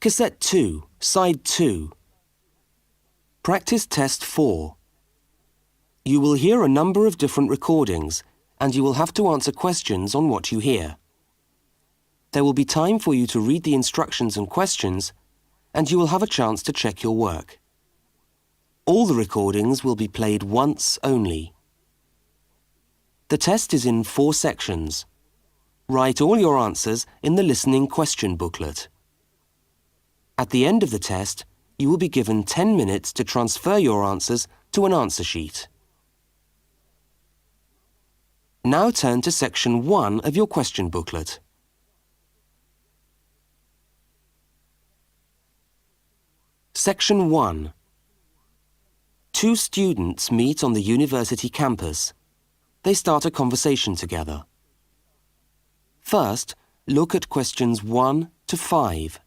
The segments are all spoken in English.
Cassette 2, Side 2. Practice Test 4. You will hear a number of different recordings, and you will have to answer questions on what you hear. There will be time for you to read the instructions and questions, and you will have a chance to check your work. All the recordings will be played once only. The test is in 4 sections. Write all your answers in the listening question booklet. At the end of the test, you will be given 10 minutes to transfer your answers to an answer sheet. Now turn to section 1 of your question booklet. Section 1. 2 students meet on the university campus. They start a conversation together. First, look at questions 1 to 5.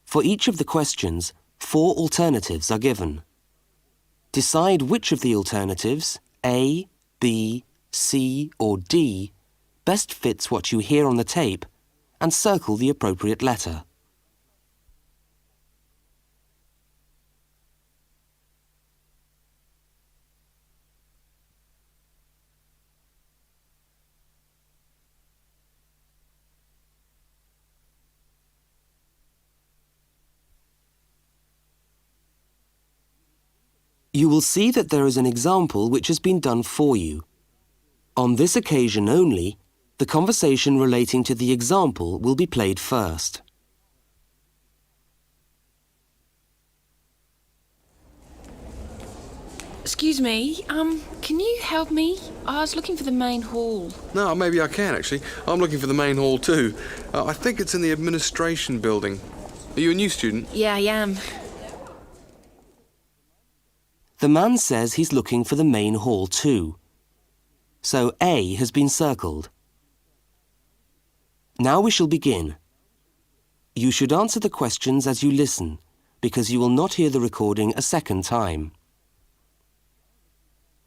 For each of the questions, 4 alternatives are given. Decide which of the alternatives, A, B, C or D, best fits what you hear on the tape, and circle the appropriate letter. You will see that there is an example which has been done for you. On this occasion only, the conversation relating to the example will be played first. Excuse me, can you help me? I was looking for the main hall. No, maybe I can actually. I'm looking for the main hall too. I think it's in the administration building. Are you a new student? Yeah, I am. The man says he's looking for the main hall too. So A has been circled. Now we shall begin. You should answer the questions as you listen, because you will not hear the recording a second time.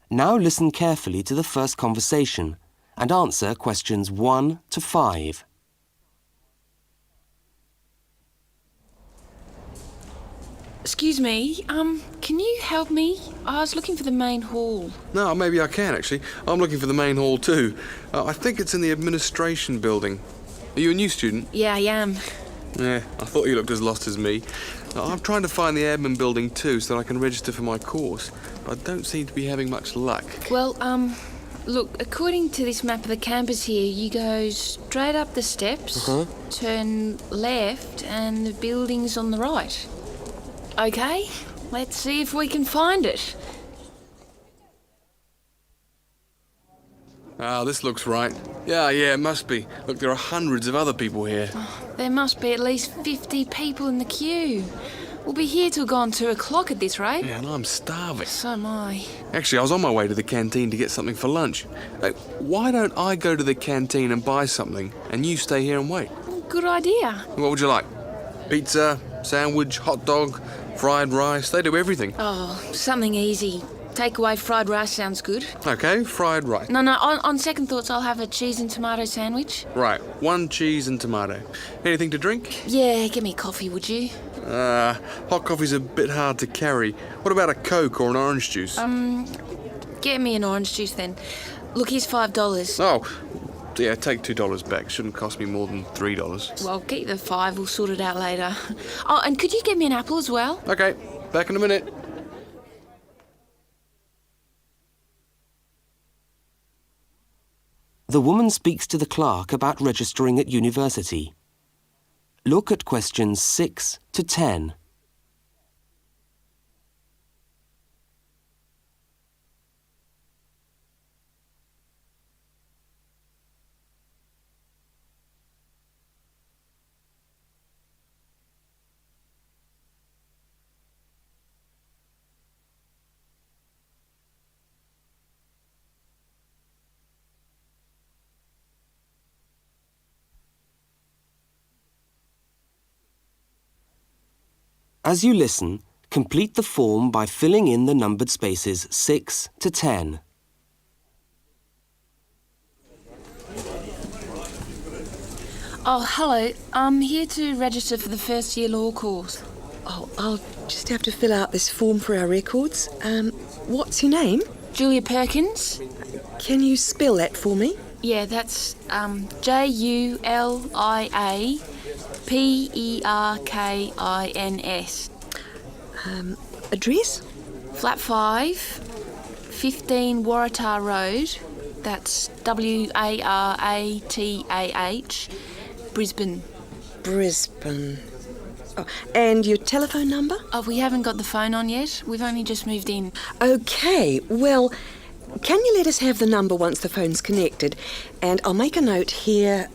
Now listen carefully to the first conversation and answer questions 1 to 5. Excuse me, can you help me? I was looking for the main hall. No, maybe I can actually. I'm looking for the main hall too. I think it's in the administration building. Are you a new student? Yeah, I am. Yeah, I thought you looked as lost as me. I'm trying to find the admin building too so that I can register for my course, but I don't seem to be having much luck. Well, look, according to this map of the campus here, you go straight up the steps, turn left, and the building's on the right. Okay, let's see if we can find it. Ah, this looks right. Yeah, it must be. Look, there are hundreds of other people here. There must be at least 50 people in the queue. We'll be here till gone 2 o'clock at this rate. Yeah, and I'm starving. So am I. Actually, I was on my way to the canteen to get something for lunch. Hey, why don't I go to the canteen and buy something, and you stay here and wait? Good idea. What would you like? Pizza, sandwich, hot dog, fried rice? They do everything. Oh, something easy. Takeaway fried rice sounds good. Okay, fried rice. No, on second thoughts, I'll have a cheese and tomato sandwich. Right, 1 cheese and tomato. Anything to drink? Yeah, give me coffee, would you? Hot coffee's a bit hard to carry. What about a Coke or an orange juice? Get me an orange juice then. Look, here's $5. Oh, yeah, take $2 back. Shouldn't cost me more than $3. Well, get the 5, we'll sort it out later. Oh, and could you get me an apple as well? Okay, back in a minute. The woman speaks to the clerk about registering at university. Look at questions 6 to 10. As you listen, complete the form by filling in the numbered spaces 6 to 10. Oh, hello. I'm here to register for the first year law course. Oh, I'll just have to fill out this form for our records. What's your name? Julia Perkins? Can you spell that for me? Yeah, that's Julia Perkins. Address? Flat 5, 15 Waratah Road. That's Waratah, Brisbane. Brisbane. Oh, and your telephone number? Oh, we haven't got the phone on yet. We've only just moved in. Okay, well, can you let us have the number once the phone's connected? And I'll make a note here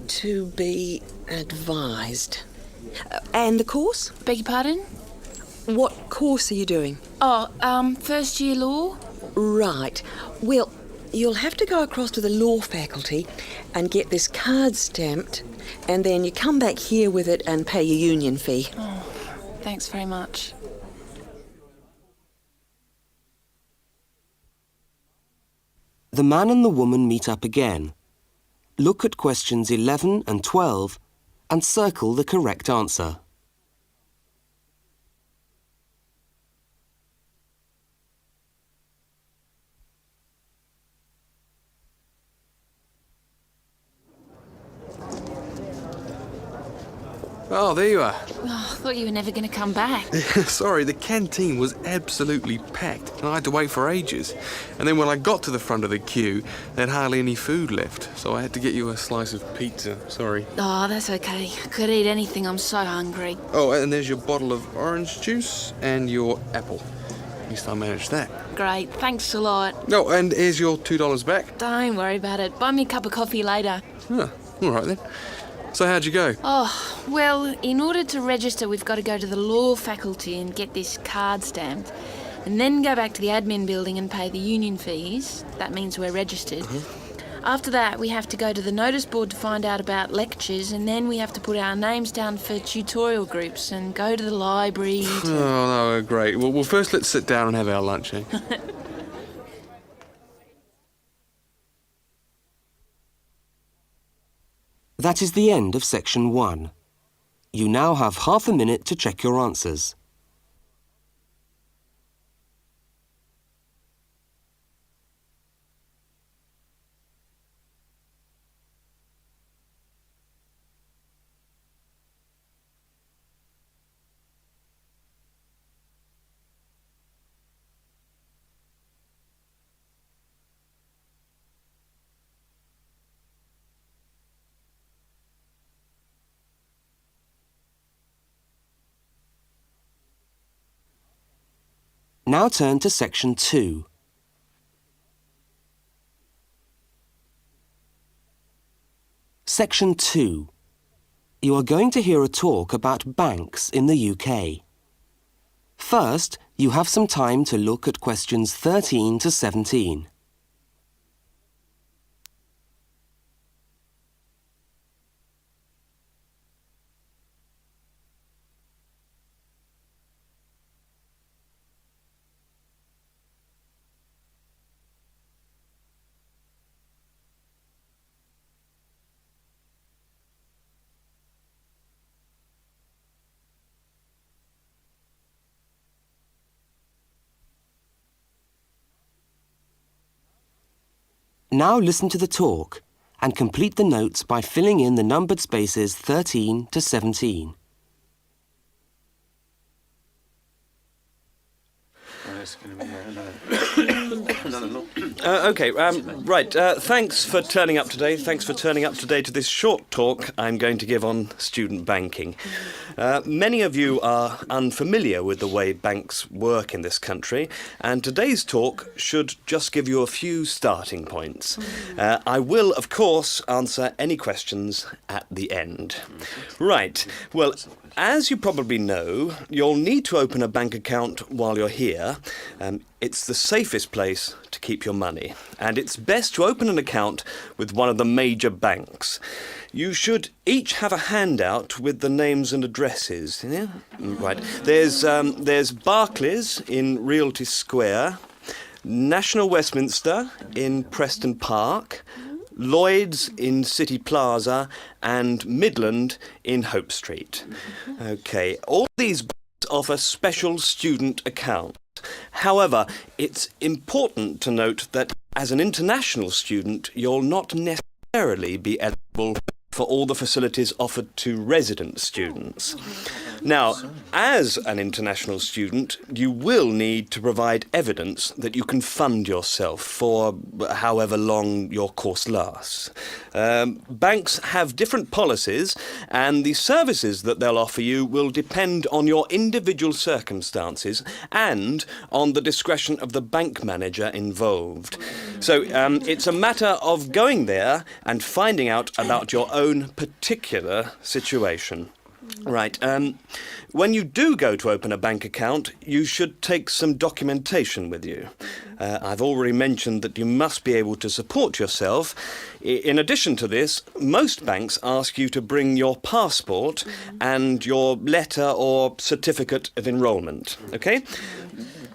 to be advised. And the course? Beg your pardon? What course are you doing? Oh, first year law? Right. Well, you'll have to go across to the law faculty and get this card stamped, and then you come back here with it and pay your union fee. Oh, thanks very much. The man and the woman meet up again. Look at questions 11 and 12 and circle the correct answer. Oh, there you are. Oh, I thought you were never going to come back. Sorry, the canteen was absolutely packed and I had to wait for ages. And then when I got to the front of the queue, they had hardly any food left. So I had to get you a slice of pizza. Sorry. Oh, that's okay. I could eat anything. I'm so hungry. Oh, and there's your bottle of orange juice and your apple. At least I managed that. Great. Thanks a lot. No, and here's your $2 back. Don't worry about it. Buy me a cup of coffee later. Huh, all right then. So how'd you go? Oh, well, in order to register, we've got to go to the law faculty and get this card stamped. And then go back to the admin building and pay the union fees. That means we're registered. After that, we have to go to the notice board to find out about lectures, and then we have to put our names down for tutorial groups and go to the library to... Oh, no, great. Well, first let's sit down and have our lunch, eh? That is the end of section 1. You now have half a minute to check your answers. Now turn to section 2. Section 2. You are going to hear a talk about banks in the UK. First, you have some time to look at questions 13 to 17. Now listen to the talk and complete the notes by filling in the numbered spaces 13 to 17. Right. Thanks for turning up today. Thanks for turning up today to this short talk I'm going to give on student banking. Many of you are unfamiliar with the way banks work in this country, and today's talk should just give you a few starting points. I will, of course, answer any questions at the end. Right. Well, as you probably know, you'll need to open a bank account while you're here. It's the safest place to keep your money, and it's best to open an account with one of the major banks. You should each have a handout with the names and addresses. Yeah? Right. There's Barclays in Realty Square, National Westminster in Preston Park, Lloyd's in City Plaza, and Midland in Hope Street. Okay, all these banks offer special student accounts. However, it's important to note that as an international student, you'll not necessarily be eligible for all the facilities offered to resident students. Now, as an international student, you will need to provide evidence that you can fund yourself for however long your course lasts. Banks have different policies, and the services that they'll offer you will depend on your individual circumstances and on the discretion of the bank manager involved. So it's a matter of going there and finding out about your own particular situation. Right. When you do go to open a bank account, you should take some documentation with you. I've already mentioned that you must be able to support yourself. In addition to this, most banks ask you to bring your passport and your letter or certificate of enrolment. Okay?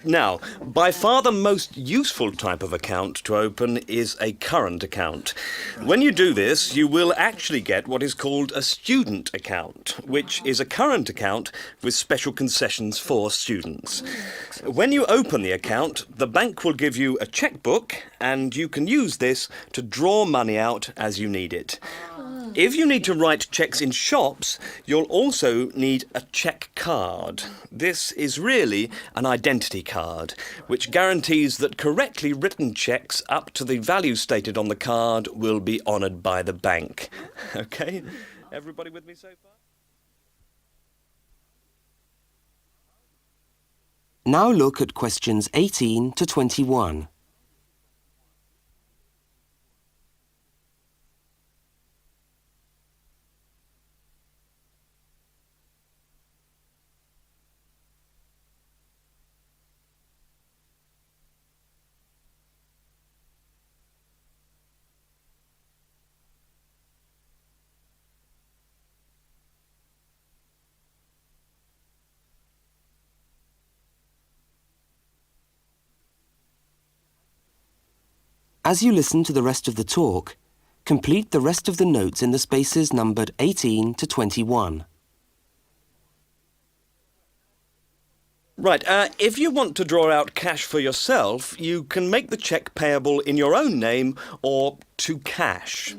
Now, by far the most useful type of account to open is a current account. When you do this, you will actually get what is called a student account, which is a current account with special concessions for students. When you open the account, the bank will give you a checkbook, and you can use this to draw money out as you need it. If you need to write cheques in shops, you'll also need a cheque card. This is really an identity card, which guarantees that correctly written cheques up to the value stated on the card will be honoured by the bank. Okay? Everybody with me so far? Now look at questions 18 to 21. As you listen to the rest of the talk, complete the rest of the notes in the spaces numbered 18 to 21. Right, if you want to draw out cash for yourself, you can make the cheque payable in your own name or to cash.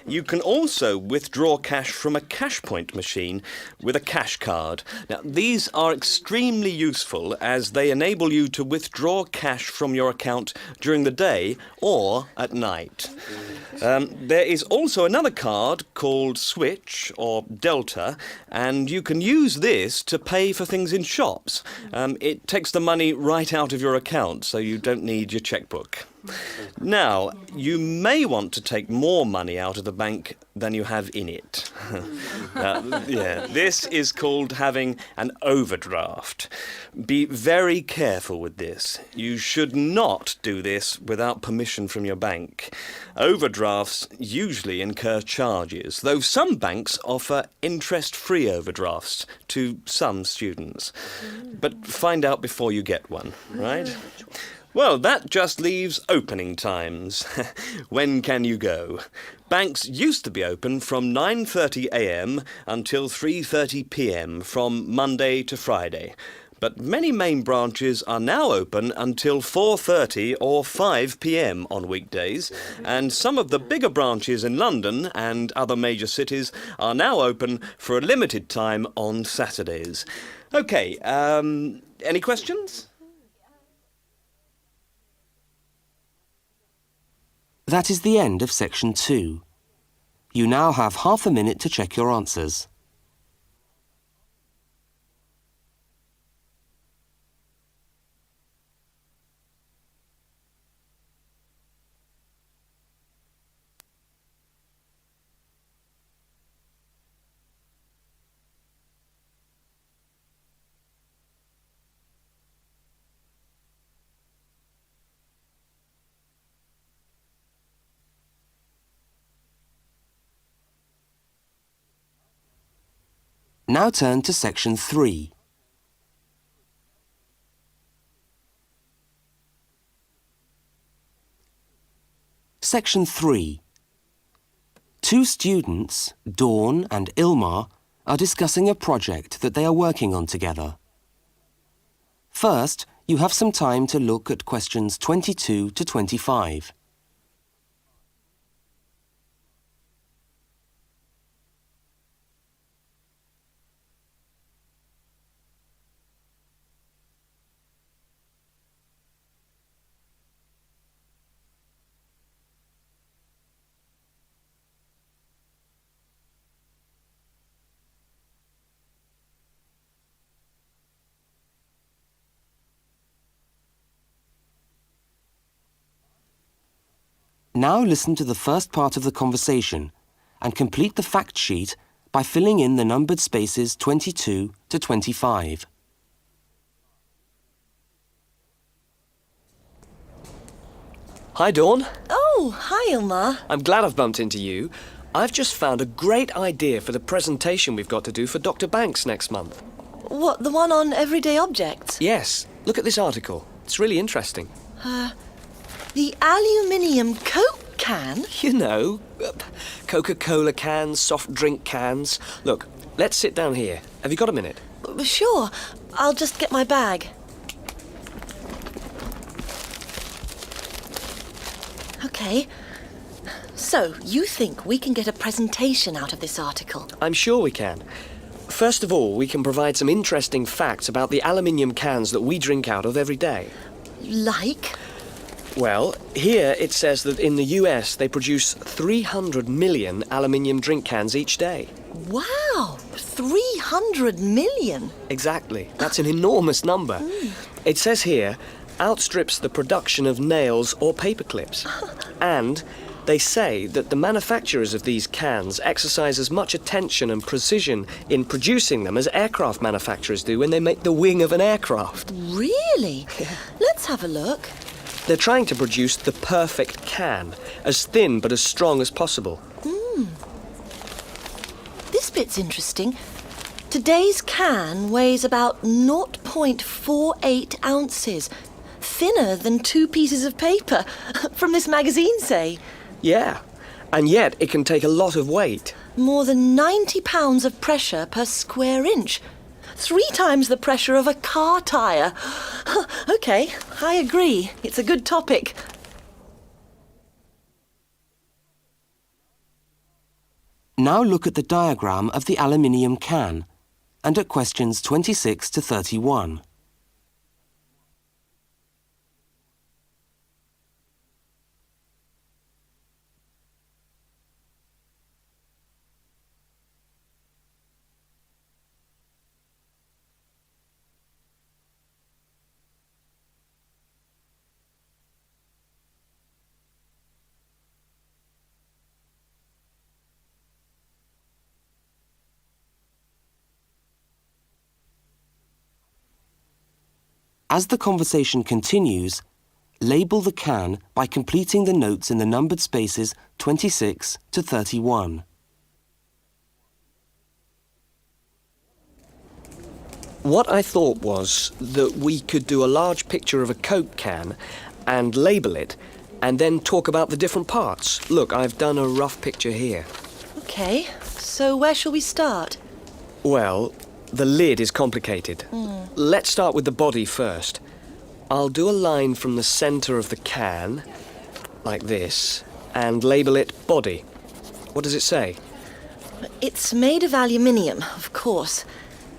You can also withdraw cash from a cash point machine with a cash card. Now, these are extremely useful as they enable you to withdraw cash from your account during the day or at night. There is also another card called Switch or Delta, and you can use this to pay for things in shops. It takes the money right out of your account, so you don't need your chequebook. Now, you may want to take more money out of the bank than you have in it. This is called having an overdraft. Be very careful with this. You should not do this without permission from your bank. Overdrafts usually incur charges, though some banks offer interest-free overdrafts to some students. But find out before you get one, right? Well, that just leaves opening times. When can you go? Banks used to be open from 9:30 a.m. until 3:30 p.m. from Monday to Friday. But many main branches are now open until 4:30 or 5 p.m. on weekdays, and some of the bigger branches in London and other major cities are now open for a limited time on Saturdays. Okay, any questions? That is the end of section 2. You now have half a minute to check your answers. Now turn to section 3. Section 3. Two students, Dawn and Ilmar, are discussing a project that they are working on together. First, you have some time to look at questions 22 to 25. Now listen to the first part of the conversation and complete the fact sheet by filling in the numbered spaces 22 to 25. Hi, Dawn. Oh, hi, Ilmar. I'm glad I've bumped into you. I've just found a great idea for the presentation we've got to do for Dr. Banks next month. What, the one on everyday objects? Yes, look at this article. It's really interesting. The aluminium Coke can? You know, Coca-Cola cans, soft drink cans. Look, let's sit down here. Have you got a minute? Sure. I'll just get my bag. Okay. So, you think we can get a presentation out of this article? I'm sure we can. First of all, we can provide some interesting facts about the aluminium cans that we drink out of every day. Like? Well, here it says that in the US they produce 300 million aluminium drink cans each day. Wow! 300 million? Exactly. That's an enormous number. It says here, outstrips the production of nails or paper clips. And they say that the manufacturers of these cans exercise as much attention and precision in producing them as aircraft manufacturers do when they make the wing of an aircraft. Really? Let's have a look. They're trying to produce the perfect can, as thin but as strong as possible. This bit's interesting. Today's can weighs about 0.48 ounces. Thinner than 2 pieces of paper. From this magazine, say. Yeah, and yet it can take a lot of weight. More than 90 pounds of pressure per square inch. 3 times the pressure of a car tyre. Okay, I agree. It's a good topic. Now look at the diagram of the aluminium can and at questions 26 to 31. As the conversation continues, label the can by completing the notes in the numbered spaces 26 to 31. What I thought was that we could do a large picture of a Coke can and label it, and then talk about the different parts. Look, I've done a rough picture here. Okay, so where shall we start? Well, the lid is complicated. Let's start with the body first. I'll do a line from the centre of the can, like this, and label it body. What does it say? It's made of aluminium, of course,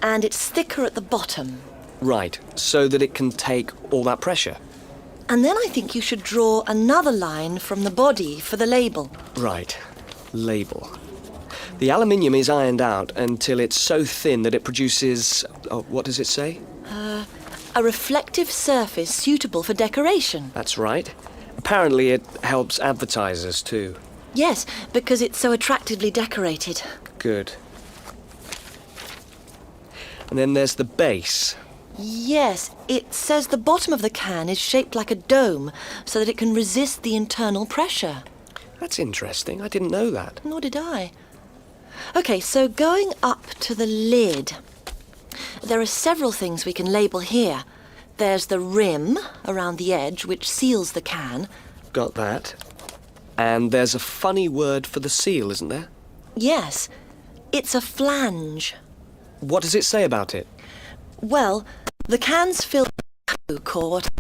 and it's thicker at the bottom. Right, so that it can take all that pressure. And then I think you should draw another line from the body for the label. Right, label. The aluminium is ironed out until it's so thin that it produces... Oh, what does it say? A reflective surface suitable for decoration. That's right. Apparently it helps advertisers too. Yes, because it's so attractively decorated. Good. And then there's the base. Yes, it says the bottom of the can is shaped like a dome so that it can resist the internal pressure. That's interesting. I didn't know that. Nor did I. Okay, so going up to the lid. There are several things we can label here. There's the rim around the edge, which seals the can. Got that. And there's a funny word for the seal, isn't there? Yes, it's a flange. What does it say about it? Well, the can's filled with Coke or whatever,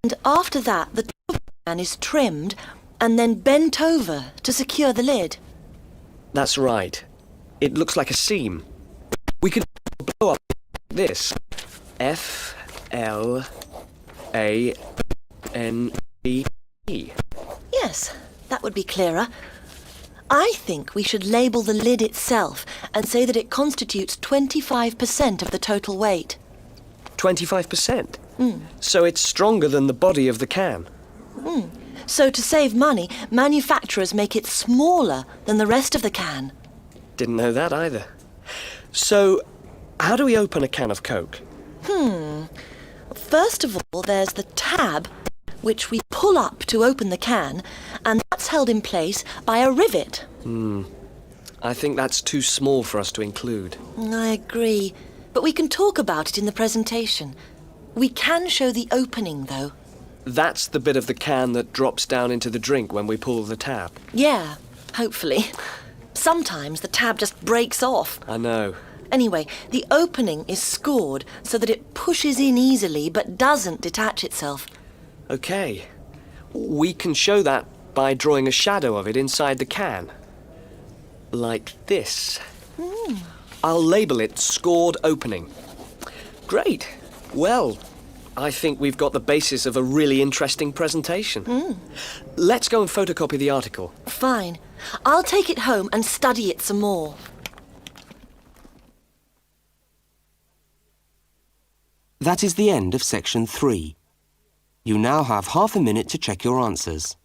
and after that the top of the can is trimmed and then bent over to secure the lid. That's right. It looks like a seam. We could blow up this. F-L-A-N-E. Yes, that would be clearer. I think we should label the lid itself and say that it constitutes 25% of the total weight. 25%? So it's stronger than the body of the can. So to save money, manufacturers make it smaller than the rest of the can. Didn't know that either. So, how do we open a can of Coke? First of all, there's the tab, which we pull up to open the can, and that's held in place by a rivet. I think that's too small for us to include. I agree, but we can talk about it in the presentation. We can show the opening, though. That's the bit of the can that drops down into the drink when we pull the tab. Yeah, hopefully. Sometimes the tab just breaks off. I know. Anyway, the opening is scored so that it pushes in easily but doesn't detach itself. Okay. We can show that by drawing a shadow of it inside the can. Like this. I'll label it Scored Opening. Great. Well, I think we've got the basis of a really interesting presentation. Let's go and photocopy the article. Fine. I'll take it home and study it some more. That is the end of section 3. You now have half a minute to check your answers.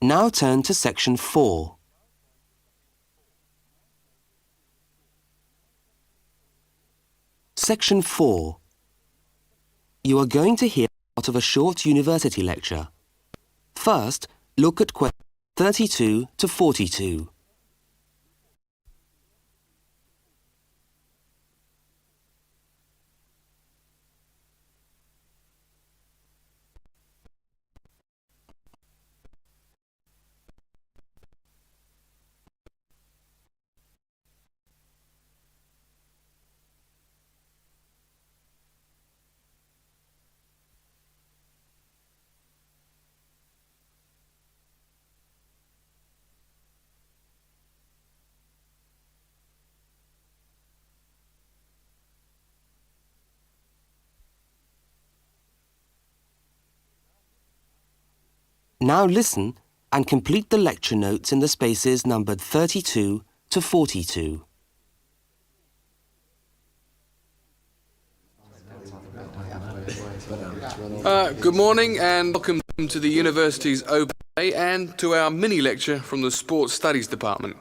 Now turn to section 4. Section 4. You are going to hear part of a short university lecture. First, look at questions 32 to 42. Now listen and complete the lecture notes in the spaces numbered 32 to 42. Good morning and welcome to the university's open day and to our mini lecture from the Sports Studies Department.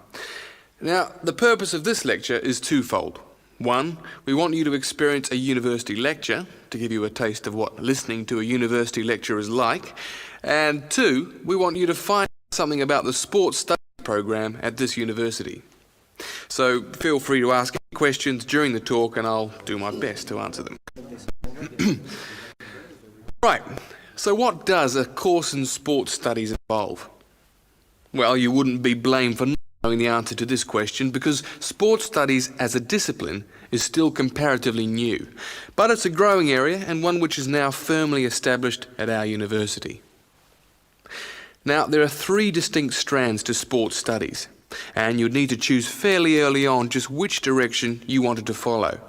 Now, the purpose of this lecture is twofold. One, we want you to experience a university lecture to give you a taste of what listening to a university lecture is like. And two, we want you to find out something about the sports studies program at this university. So feel free to ask any questions during the talk and I'll do my best to answer them. Right, so what does a course in sports studies involve? Well, you wouldn't be blamed for not knowing the answer to this question because sports studies as a discipline is still comparatively new, but it's a growing area and one which is now firmly established at our university. Now, there are 3 distinct strands to sports studies, and you'd need to choose fairly early on just which direction you wanted to follow.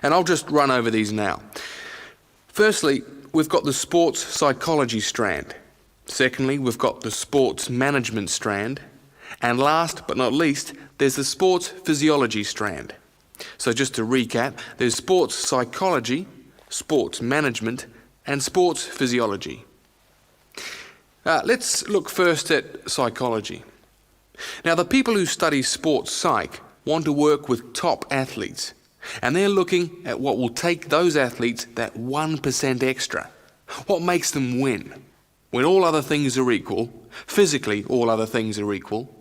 And I'll just run over these now. Firstly, we've got the sports psychology strand. Secondly, we've got the sports management strand. And last but not least, there's the sports physiology strand. So just to recap, there's sports psychology, sports management, and sports physiology. Let's look first at psychology. Now, the people who study sports psych want to work with top athletes, and they're looking at what will take those athletes that 1% extra. What makes them win? When all other things are equal, physically all other things are equal,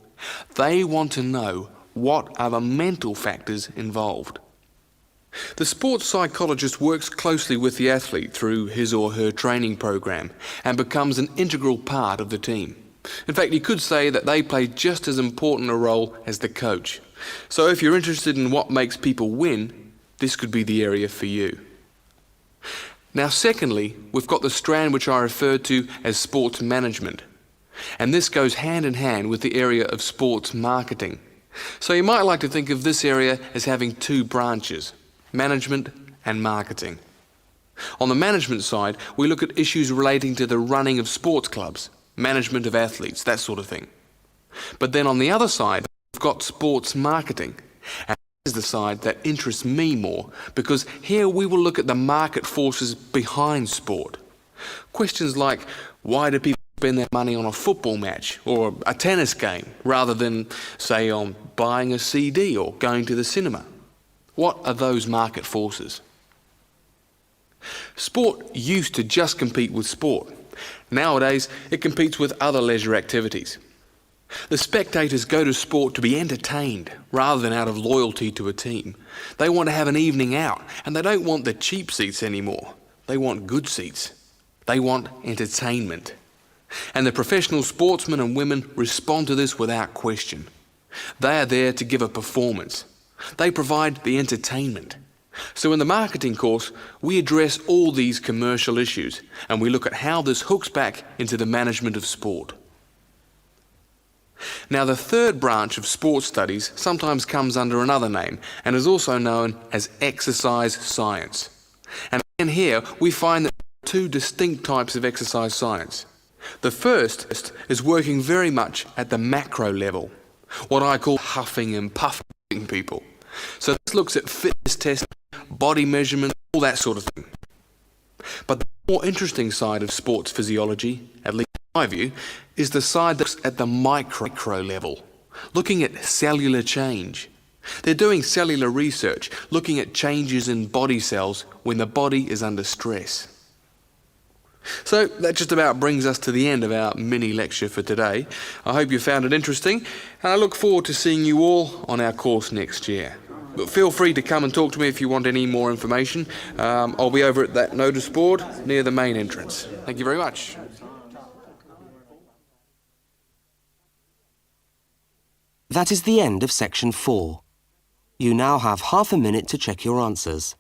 they want to know what are the mental factors involved. The sports psychologist works closely with the athlete through his or her training program and becomes an integral part of the team. In fact, you could say that they play just as important a role as the coach. So if you're interested in what makes people win, this could be the area for you. Now, secondly, we've got the strand which I referred to as sports management. And this goes hand in hand with the area of sports marketing. So you might like to think of this area as having two branches: management and marketing. On the management side, we look at issues relating to the running of sports clubs, management of athletes, that sort of thing. But then on the other side, we've got sports marketing. And this is the side that interests me more, because here we will look at the market forces behind sport. Questions like, why do people spend their money on a football match or a tennis game rather than, say, on buying a CD or going to the cinema? What are those market forces? Sport used to just compete with sport. Nowadays, it competes with other leisure activities. The spectators go to sport to be entertained rather than out of loyalty to a team. They want to have an evening out, and they don't want the cheap seats anymore. They want good seats. They want entertainment. And the professional sportsmen and women respond to this without question. They are there to give a performance. They provide the entertainment. So in the marketing course, we address all these commercial issues, and we look at how this hooks back into the management of sport. Now, the third branch of sports studies sometimes comes under another name and is also known as exercise science. And again here, we find that there are two distinct types of exercise science. The first is working very much at the macro level, what I call huffing and puffing people. So this looks at fitness testing, body measurement, all that sort of thing. But the more interesting side of sports physiology, at least in my view, is the side that looks at the micro level, looking at cellular change. They're doing cellular research, looking at changes in body cells when the body is under stress. So that just about brings us to the end of our mini lecture for today. I hope you found it interesting, and I look forward to seeing you all on our course next year. But feel free to come and talk to me if you want any more information. I'll be over at that notice board near the main entrance. Thank you very much. That is the end of section 4. You now have half a minute to check your answers.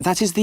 That is the